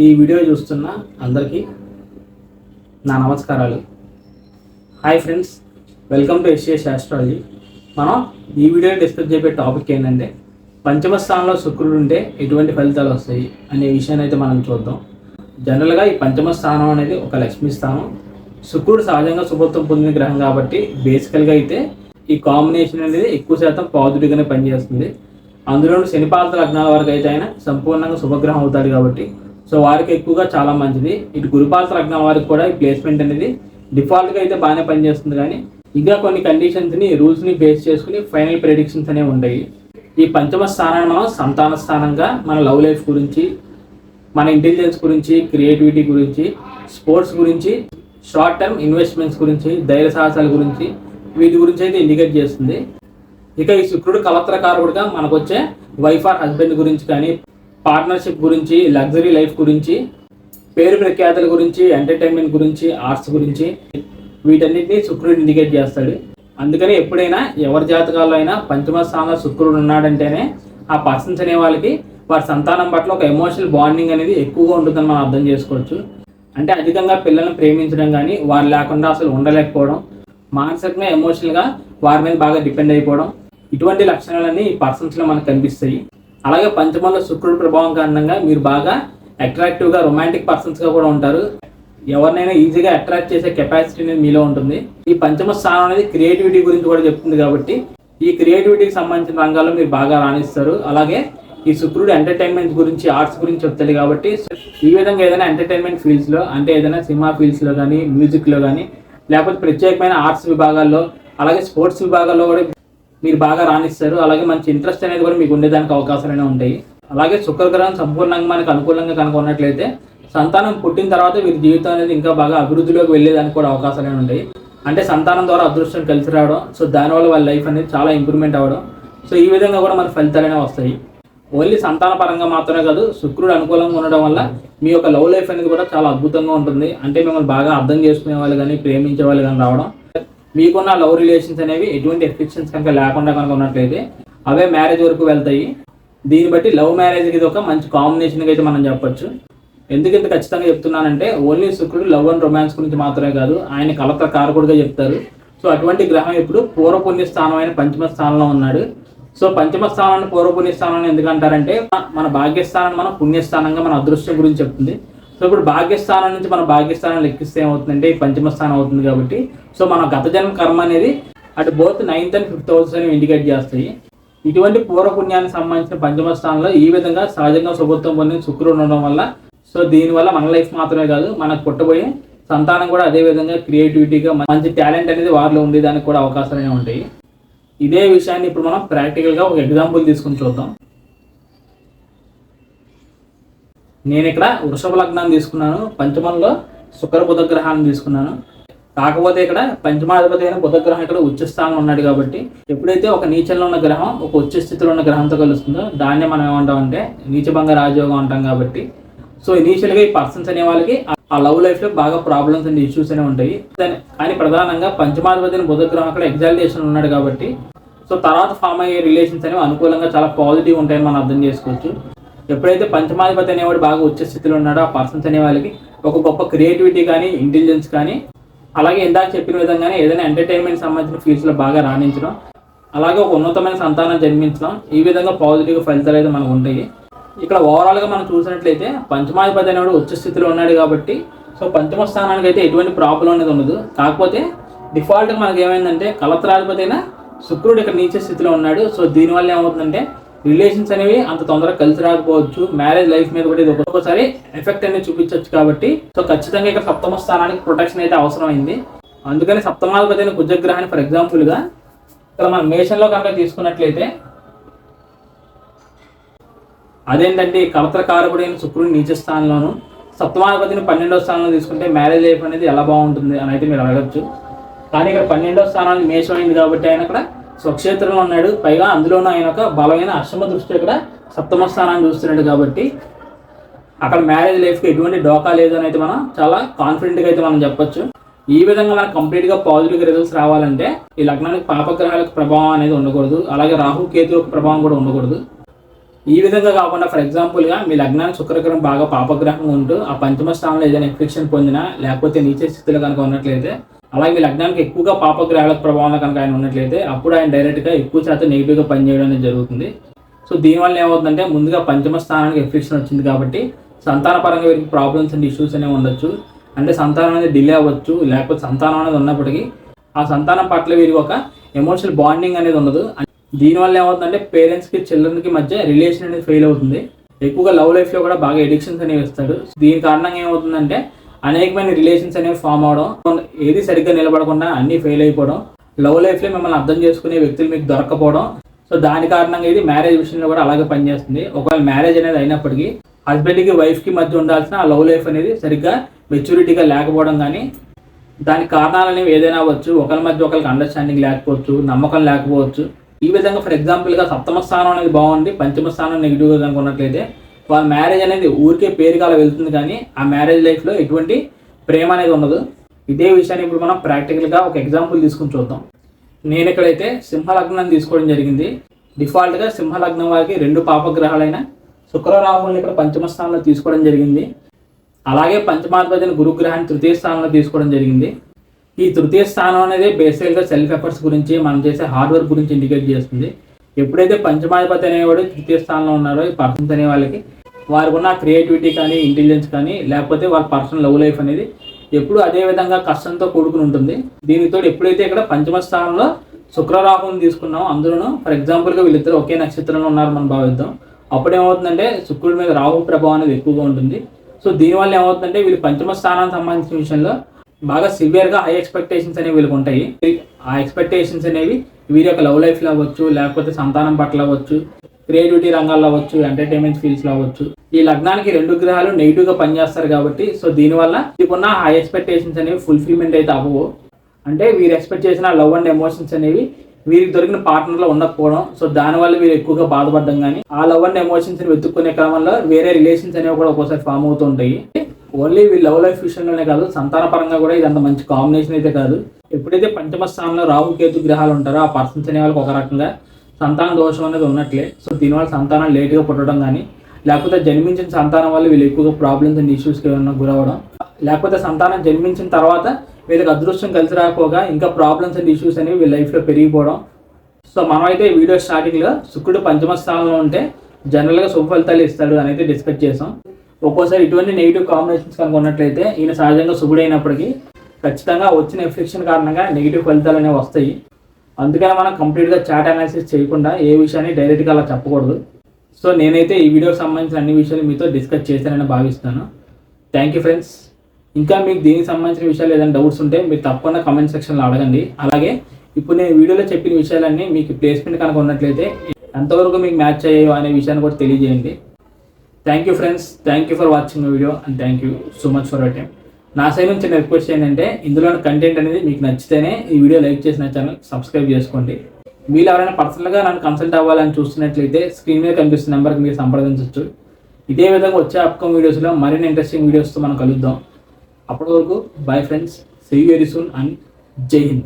ఈ వీడియో చూస్తున్న అందరికీ నా నమస్కారాలు. Hi friends, welcome to SAs astrology. మనం ఈ వీడియోలో డిస్కస్ చేసే టాపిక్ ఏంటంటే పంచమ స్థానంలో శుక్రుడు ఉంటే ఎటువంటి ఫలితాలు వస్తాయి అనే విషయాన్ని అయితే మనం చూద్దాం. జనరల్గా ఈ పంచమ స్థానం అనేది ఒక లక్ష్మీ స్థానం. శుక్రుడు సహజంగా శుభత్వం పొందిన గ్రహం కాబట్టి బేసికల్గా అయితే ఈ కాంబినేషన్ అనేది ఎక్కువ శాతం పాజిటివ్గానే పనిచేస్తుంది. అందులోనూ శనిపాత లగ్నాల వరకు అయితే ఆయన సంపూర్ణంగా శుభగ్రహం అవుతాడు కాబట్టి సో వారికి ఎక్కువగా చాలా మంచిది. ఇటు గురుపాత లగ్నాల వారికి కూడా ఈ ప్లేస్మెంట్ అనేది డిఫాల్ట్గా అయితే బాగానే పనిచేస్తుంది, కానీ ఇంకా కొన్ని కండిషన్స్ని రూల్స్ని బేస్ చేసుకుని ఫైనల్ ప్రెడిక్షన్స్ అనేవి ఉంటాయి. ఈ పంచమ స్థానాన్ని మనం సంతాన స్థానంగా మన లవ్ లైఫ్ గురించి, మన ఇంటెలిజెన్స్ గురించి, క్రియేటివిటీ గురించి, స్పోర్ట్స్ గురించి, షార్ట్ టర్మ్ ఇన్వెస్ట్మెంట్స్ గురించి, ధైర్య సాహసాల గురించి, వీటి గురించి అయితే ఇండికేట్ చేస్తుంది. ఇక ఈ శుక్రుడు కలత్రకారకుడుగా మనకు వచ్చే వైఫ్ ఆర్ హస్బెండ్ గురించి కానీ, పార్ట్నర్షిప్ గురించి, లగ్జరీ లైఫ్ గురించి, పేరు ప్రఖ్యాతుల గురించి, ఎంటర్టైన్మెంట్ గురించి, ఆర్ట్స్ గురించి, వీటన్నిటిని శుక్రుడు ఇండికేట్ చేస్తాడు. అందుకని ఎప్పుడైనా ఎవరి జాతకాల్లో అయినా పంచమ స్థానంలో శుక్రుడు ఉన్నాడంటేనే ఆ పర్సన్స్ అనే వాళ్ళకి వారి సంతానం పట్ల ఒక ఎమోషనల్ బాండింగ్ అనేది ఎక్కువగా ఉంటుందని మనం అర్థం చేసుకోవచ్చు. అంటే అధికంగా పిల్లల్ని ప్రేమించడం కానీ, వారు లేకుండా అసలు ఉండలేకపోవడం, మానసికంగా ఎమోషనల్గా వారి మీద బాగా డిపెండ్ అయిపోవడం, ఇటువంటి లక్షణాలన్నీ ఈ పర్సన్స్లో మనకు కనిపిస్తాయి. అలాగే పంచమంలో శుక్రుడు ప్రభావం కారణంగా మీరు బాగా అట్రాక్టివ్గా, రొమాంటిక్ పర్సన్స్గా కూడా ఉంటారు. ఎవరినైనా ఈజీగా అట్రాక్ట్ చేసే కెపాసిటీ అనేది మీలో ఉంటుంది. ఈ పంచమ స్థానం అనేది క్రియేటివిటీ గురించి కూడా చెప్తుంది కాబట్టి ఈ క్రియేటివిటీకి సంబంధించిన రంగాల్లో మీరు బాగా రాణిస్తారు. అలాగే ఈ శుక్రుడు ఎంటర్టైన్మెంట్ గురించి, ఆర్ట్స్ గురించి చెప్తాడు కాబట్టి ఈ విధంగా ఏదైనా ఎంటర్టైన్మెంట్ ఫీల్డ్స్లో, అంటే ఏదైనా సినిమా ఫీల్డ్స్లో కానీ, మ్యూజిక్లో కానీ, లేకపోతే ప్రత్యేకమైన ఆర్ట్స్ విభాగాల్లో, అలాగే స్పోర్ట్స్ విభాగాల్లో కూడా మీరు బాగా రాణిస్తారు. అలాగే మంచి ఇంట్రెస్ట్ అనేది కూడా మీకు ఉండేదానికి అవకాశాలనే ఉంటాయి. అలాగే శుక్రగ్రహం సంపూర్ణంగా మనకు అనుకూలంగా కనుక ఉన్నట్లయితే సంతానం పుట్టిన తర్వాత వీరి జీవితం అనేది ఇంకా బాగా అభివృద్ధిలోకి వెళ్ళేదానికి కూడా అవకాశాలే ఉంటాయి. అంటే సంతానం ద్వారా అదృష్టం కలిసి రావడం, సో దానివల్ల వాళ్ళ లైఫ్ అనేది చాలా ఇంప్రూవ్మెంట్ అవ్వడం, సో ఈ విధంగా కూడా మన ఫలితాలనే వస్తాయి. ఓన్లీ సంతాన పరంగా మాత్రమే కాదు, శుక్రుడు అనుకూలంగా ఉండడం వల్ల మీ యొక్క లవ్ లైఫ్ అనేది కూడా చాలా అద్భుతంగా ఉంటుంది. అంటే మిమ్మల్ని బాగా అర్థం చేసుకునే వాళ్ళు కానీ, ప్రేమించే వాళ్ళు కానీ రావడం, మీకున్న లవ్ రిలేషన్స్ అనేవి ఎటువంటి ఎఫెక్షన్స్ కనుక లేకుండా కనుక ఉన్నట్లయితే అవే మ్యారేజ్ వరకు వెళ్తాయి. దీన్ని బట్టి లవ్ మ్యారేజ్కి ఇది ఒక మంచి కాంబినేషన్గా అయితే మనం చెప్పొచ్చు. ఎందుకు ఇంత ఖచ్చితంగా చెప్తున్నానంటే ఓన్లీ శుక్రుడు లవ్ అండ్ రొమాన్స్ గురించి మాత్రమే కాదు, ఆయన కలత్ర కారకుడుగా చెప్తారు. సో అటువంటి గ్రహం ఇప్పుడు పూర్వపుణ్య స్థానం అయిన పంచమ స్థానంలో ఉన్నాడు. సో పంచమ స్థానాన్ని పూర్వపుణ్య స్థానాన్ని ఎందుకంటారంటే మన భాగ్యస్థానాన్ని మనం పుణ్యస్థానంగా మన అదృష్టం గురించి చెప్తుంది. సో ఇప్పుడు భాగ్యస్థానం నుంచి మన భాగ్యస్థానం లెక్కిస్తే ఏమవుతుందంటే ఈ పంచమ స్థానం అవుతుంది కాబట్టి సో మన గత జన్మ కర్మ అనేది అటు both 9th and 5th house అని ఇండికేట్ చేస్తాయి. ఇటువంటి పూర్వపుణ్యానికి సంబంధించిన పంచమ స్థానంలో ఈ విధంగా సహజంగా శుభత్వం పొందిన శుక్రుడు ఉండడం వల్ల సో దీనివల్ల మన లైఫ్ మాత్రమే కాదు, మనకు పుట్టబోయే సంతానం కూడా అదే విధంగా క్రియేటివిటీగా మంచి టాలెంట్ అనేది వారిలో ఉండేదానికి కూడా అవకాశాలనే ఉంటాయి. ఇదే విషయాన్ని ఇప్పుడు మనం ప్రాక్టికల్గా ఒక ఎగ్జాంపుల్ తీసుకుని చూద్దాం. నేను ఇక్కడ వృషభ లగ్నాన్ని తీసుకున్నాను, పంచమంలో శుక్ర బుధ గ్రహాన్ని తీసుకున్నాను. కాకపోతే ఇక్కడ పంచమాధిపతి అయిన బుధ గ్రహం ఇక్కడ ఉచ్చ స్థానంలో ఉన్నాడు కాబట్టి ఎప్పుడైతే ఒక నీచంలో ఉన్న గ్రహం ఒక ఉచ్చ స్థితిలో ఉన్న గ్రహంతో కలుస్తుందో దాన్నే మనం ఏమంటామంటే నీచభంగ రాజయోగం అంటాం. కాబట్టి సో ఇనీషియల్గా ఈ పర్సన్స్ అనే వాళ్ళకి ఆ లవ్ లైఫ్లో బాగా ప్రాబ్లమ్స్ అండ్ ఇష్యూస్ అనేవి ఉంటాయి. కానీ ప్రధానంగా పంచమాధిపతి అయిన బుధ గ్రహం అక్కడ ఎగ్జాల్టేషన్ ఉన్నాడు కాబట్టి సో తర్వాత ఫామ్ అయ్యే రిలేషన్స్ అనేవి అనుకూలంగా చాలా పాజిటివ్ ఉంటాయని మనం అర్థం చేసుకోవచ్చు. ఎప్పుడైతే పంచమాధిపతి అనేవాడు బాగా ఉచ్చ స్థితిలో ఉన్నాడో ఆ పర్సన్స్ అనే వాళ్ళకి ఒక గొప్ప క్రియేటివిటీ కానీ, ఇంటెలిజెన్స్ కానీ, అలాగే ఇందాక చెప్పిన విధంగానే ఏదైనా ఎంటర్టైన్మెంట్ సంబంధించిన ఫీల్డ్స్లో బాగా రాణించడం, అలాగే ఒక ఉన్నతమైన సంతానం జన్మించడం, ఈ విధంగా పాజిటివ్గా ఫలితాలు అయితే మనకు ఉంటాయి. ఇక్కడ ఓవరాల్గా మనం చూసినట్లయితే పంచమాధిపతి అనేవాడు ఉచ్చ స్థితిలో ఉన్నాడు కాబట్టి సో పంచమ స్థానానికి అయితే ఎటువంటి ప్రాబ్లం అనేది ఉండదు. కాకపోతే డిఫాల్ట్గా మనకి ఏమైందంటే కలత్రాధిపతి అయిన శుక్రుడు ఇక్కడ నీచ స్థితిలో ఉన్నాడు. సో దీనివల్ల ఏమవుతుందంటే రిలేషన్స్ అనేవి అంత తొందరగా కలిసి రాకపోవచ్చు, మ్యారేజ్ లైఫ్ మీద కూడా ఇది ఒక్కొక్కసారి ఎఫెక్ట్ అనేది చూపించవచ్చు. కాబట్టి సో ఖచ్చితంగా ఇక్కడ సప్తమ స్థానానికి ప్రొటెక్షన్ అయితే అవసరమైంది. అందుకని సప్తమాధిపతి అయిన కుజగ్రహాన్ని ఫర్ ఎగ్జాంపుల్గా ఇక్కడ మనం మేషంలో కనుక తీసుకున్నట్లయితే అదేంటంటే కలత్రకారకుడైన శుక్రుడు నీచ స్థానంలోను, సప్తమాధిపతిని 12వ స్థానంలో తీసుకుంటే మ్యారేజ్ లైఫ్ అనేది ఎలా బాగుంటుంది అని అయితే మీరు అడగచ్చు. కానీ ఇక్కడ 12వ స్థానానికి మేషం అయింది కాబట్టి ఆయన అక్కడ స్వక్షేత్రంలో ఉన్నాడు. పైగా అందులోనూ ఆయన ఒక బలమైన అష్టమ దృష్టి ఇక్కడ సప్తమ స్థానాన్ని చూస్తున్నాడు కాబట్టి అక్కడ మ్యారేజ్ లైఫ్కి ఎటువంటి డోకా లేదు అని అయితే మనం చాలా కాన్ఫిడెంట్గా అయితే మనం చెప్పొచ్చు. ఈ విధంగా మనకు కంప్లీట్గా పాజిటివ్ రిజల్ట్స్ రావాలంటే ఈ లగ్నానికి పాపగ్రహాలకు ప్రభావం అనేది ఉండకూడదు, అలాగే రాహు కేతు యొక్క ప్రభావం కూడా ఉండకూడదు. ఈ విధంగా కాకుండా ఫర్ ఎగ్జాంపుల్గా మీ లగ్నానికి శుక్రగ్రహం బాగా పాపగ్రహంగా ఉంటూ ఆ పంచమ స్థానంలో ఏదైనా ఇన్ఫెక్షన్ పొందినా లేకపోతే నీచ స్థితిలో కనుక ఉన్నట్లయితే, అలాగే మీ లగ్నానికి ఎక్కువగా పాపగ్రహాల ప్రభావంలో కనుక ఆయన ఉన్నట్లయితే అప్పుడు ఆయన డైరెక్ట్గా ఎక్కువ శాతం నెగిటివ్గా పనిచేయడం అనేది జరుగుతుంది. సో దీనివల్ల ఏమవుతుందంటే ముందుగా పంచమ స్థానానికి ఇన్ఫెక్షన్ వచ్చింది కాబట్టి సంతాన పరంగా వీరికి ప్రాబ్లమ్స్ అండ్ ఇష్యూస్ అనేవి ఉండొచ్చు. అంటే సంతానం అనేది డిలే అవ్వచ్చు, లేకపోతే సంతానం అనేది ఉన్నప్పటికీ ఆ సంతానం పట్ల వీరికి ఒక ఎమోషనల్ బాండింగ్ అనేది ఉండదు. దీనివల్ల ఏమవుతుందంటే పేరెంట్స్కి చిల్డ్రన్కి మధ్య రిలేషన్ అనేది ఫెయిల్ అవుతుంది. ఎక్కువగా లవ్ లైఫ్లో కూడా బాగా ఎడిక్షన్స్ అనేవి ఇస్తాడు. దీని కారణంగా ఏమవుతుందంటే అనేకమైన రిలేషన్స్ అనేవి ఫామ్ అవడం, ఏది సరిగ్గా నిలబడకుండా అన్నీ ఫెయిల్ అయిపోవడం, లవ్ లైఫ్లో మిమ్మల్ని అర్థం చేసుకునే వ్యక్తులు మీకు దొరకపోవడం. సో దాని కారణంగా ఇది మ్యారేజ్ విషయంలో కూడా అలాగే పనిచేస్తుంది. ఒకవేళ మ్యారేజ్ అనేది అయినప్పటికీ హస్బెండ్కి వైఫ్కి మధ్య ఉండాల్సిన ఆ లవ్ లైఫ్ అనేది సరిగ్గా మెచ్యూరిటీగా లేకపోవడం కానీ, దానికి కారణాలు అనేవి ఏదైనా అవ్వచ్చు. ఒకరి మధ్య ఒకరికి అండర్స్టాండింగ్ లేకపోవచ్చు, నమ్మకం లేకపోవచ్చు. ఈ విధంగా ఫర్ ఎగ్జాంపుల్గా సప్తమ స్థానం అనేది బాగుంది, పంచమ స్థానం నెగిటివ్గా కనుక ఉన్నట్లయితే వాళ్ళ మ్యారేజ్ అనేది ఊరికే పేరుకాల వెళ్తుంది కానీ ఆ మ్యారేజ్ లైఫ్లో ఎటువంటి ప్రేమ అనేది ఉండదు. ఇదే విషయాన్ని ఇప్పుడు మనం ప్రాక్టికల్గా ఒక ఎగ్జాంపుల్ తీసుకుని చూద్దాం. నేను ఇక్కడైతే సింహలగ్నాన్ని తీసుకోవడం జరిగింది. డిఫాల్ట్గా సింహలగ్నం వారికి 2 పాపగ్రహాలైన శుక్ర రాహుల్ని ఇక్కడ పంచమ స్థానంలో తీసుకోవడం జరిగింది. అలాగే పంచమాధిపతిని గురుగ్రహాన్ని తృతీయ స్థానంలో తీసుకోవడం జరిగింది. ఈ తృతీయ స్థానం అనేది బేసికల్గా సెల్ఫ్ ఎఫర్ట్స్ గురించి, మనం చేసే హార్డ్ వర్క్ గురించి ఇండికేట్ చేస్తుంది. ఎప్పుడైతే పంచమాధిపతి అనేవాడు తృతీయ స్థానంలో ఉన్నారో ఈ పర్సన్స్ అనే వాళ్ళకి వారికి ఉన్న క్రియేటివిటీ కానీ, ఇంటెలిజెన్స్ కానీ, లేకపోతే వాళ్ళ పర్సనల్ లవ్ లైఫ్ అనేది ఎప్పుడు అదే విధంగా కష్టంతో కూడుకుని ఉంటుంది. దీనితో ఎప్పుడైతే ఇక్కడ పంచమ స్థానంలో శుక్రరాహుని తీసుకున్నామో, అందులోనూ ఫర్ ఎగ్జాంపుల్గా వీళ్ళిద్దరు ఒకే నక్షత్రంలో ఉన్నారు మనం భావిద్దాం. అప్పుడు ఏమవుతుందంటే శుక్రుడి మీద రాహు ప్రభావం అనేది ఎక్కువగా ఉంటుంది. సో దీనివల్ల ఏమవుతుందంటే వీళ్ళు పంచమ స్థానానికి సంబంధించిన విషయంలో బాగా సివియర్గా హై ఎక్స్పెక్టేషన్స్ అనేవి వీళ్ళకి ఉంటాయి. ఆ ఎక్స్పెక్టేషన్స్ అనేవి వీరి యొక్క లవ్ లైఫ్లో అవ్వచ్చు, లేకపోతే సంతానం పట్ల అవ్వచ్చు, క్రియేటివిటీ రంగాల్లో అవ్వచ్చు, ఎంటర్టైన్మెంట్ ఫీల్డ్స్లో అవ్వచ్చు. ఈ లగ్నానికి 2 గ్రహాలు నెగిటివ్గా పనిచేస్తారు కాబట్టి సో దీనివల్ల వీళ్ళకున్న హై ఎక్స్పెక్టేషన్స్ అనేవి ఫుల్ఫిల్మెంట్ అయితే అవ్వవు. అంటే వీరు ఎక్స్పెక్ట్ చేసిన లవ్ అండ్ ఎమోషన్స్ అనేవి వీరికి దొరికిన పార్ట్నర్లో ఉండకపోవడం. సో దానివల్ల వీరు ఎక్కువగా బాధపడడం కానీ, ఆ లవ్ అండ్ ఎమోషన్స్ని వెతుక్కునే క్రమంలో వేరే రిలేషన్స్ అనేవి కూడా ఒక్కోసారి ఫామ్ అవుతూ ఉంటాయి. ఓన్లీ వీళ్ళ లవ్ లైఫ్ విషయంలోనే కాదు, సంతాన పరంగా కూడా ఇది అంత మంచి కాంబినేషన్ అయితే కాదు. ఎప్పుడైతే పంచమ స్థానంలో రాహు కేతు గ్రహాలు ఉంటారో ఆ పర్సన్స్ అనే వాళ్ళకి ఒక రకంగా సంతాన దోషం అనేది ఉన్నట్లే. సో దీనివల్ల సంతానం లేట్గా పుట్టడం కానీ, లేకపోతే జన్మించిన సంతానం వల్ల వీళ్ళు ఎక్కువగా ప్రాబ్లమ్స్ అండ్ ఇష్యూస్కి ఏమైనా గురవడం, లేకపోతే సంతానం జన్మించిన తర్వాత వీళ్ళకి అదృష్టం కలిసి రాకపోగా ఇంకా ప్రాబ్లమ్స్ అండ్ ఇష్యూస్ అనేవి వీళ్ళ లైఫ్లో పెరిగిపోవడం. సో మనమైతే ఈ వీడియో స్టార్టింగ్లో శుక్రుడు పంచమ స్థానంలో ఉంటే జనరల్గా శుభ ఫలితాలు ఇస్తాడు అని అయితే డిస్కస్ చేసాం. ఒక్కోసారి ఇటువంటి నెగిటివ్ కాంబినేషన్స్ కనుక ఉన్నట్లయితే ఈయన సహజంగా శుభుడైనప్పటికీ ఖచ్చితంగా వచ్చిన ఎఫెక్షన్ కారణంగా నెగిటివ్ ఫలితాలు అనేవి వస్తాయి. అందుకని మనం కంప్లీట్గా చాట్ అనాలిసిస్ చేయకుండా ఏ విషయాన్ని డైరెక్ట్గా అలా చెప్పకూడదు. సో నేనైతే ఈ వీడియోకి సంబంధించిన అన్ని విషయాలు మీతో డిస్కస్ చేశానని భావిస్తాను. Thank you friends. ఇంకా మీకు దీనికి సంబంధించిన విషయాలు ఏదైనా డౌట్స్ ఉంటే మీరు తప్పకుండా కామెంట్ సెక్షన్లో అడగండి. అలాగే ఇప్పుడు నేను వీడియోలో చెప్పిన విషయాలన్నీ మీకు ప్లేస్మెంట్ కనుక ఉన్నట్లయితే ఎంతవరకు మీకు మ్యాచ్ అయ్యాయో అనే విషయాన్ని కూడా తెలియజేయండి. Thank you friends, thank you for watching my video and thank you so much for your time. నా సైడ్ నుంచి రిక్వెస్ట్ ఏంటంటే ఇందులోని కంటెంట్ అనేది మీకు నచ్చితేనే ఈ వీడియో లైక్ చేసి నా ఛానల్ సబ్స్క్రైబ్ చేసుకోండి. మీరు ఎవరైనా పర్సనల్గా నన్ను కన్సల్ట్ అవ్వాలని చూస్తున్నట్లయితే స్క్రీన్ మీద కనిపిస్తున్న నెంబర్కి మీరు సంప్రదించవచ్చు. ఇదే విధంగా వచ్చే అప్కమింగ్ వీడియోస్లో మరిన్ని ఇంట్రెస్టింగ్ వీడియోస్తో మనం కలుద్దాం. అప్పటి వరకు bye friends, see you very soon and జై హింద్.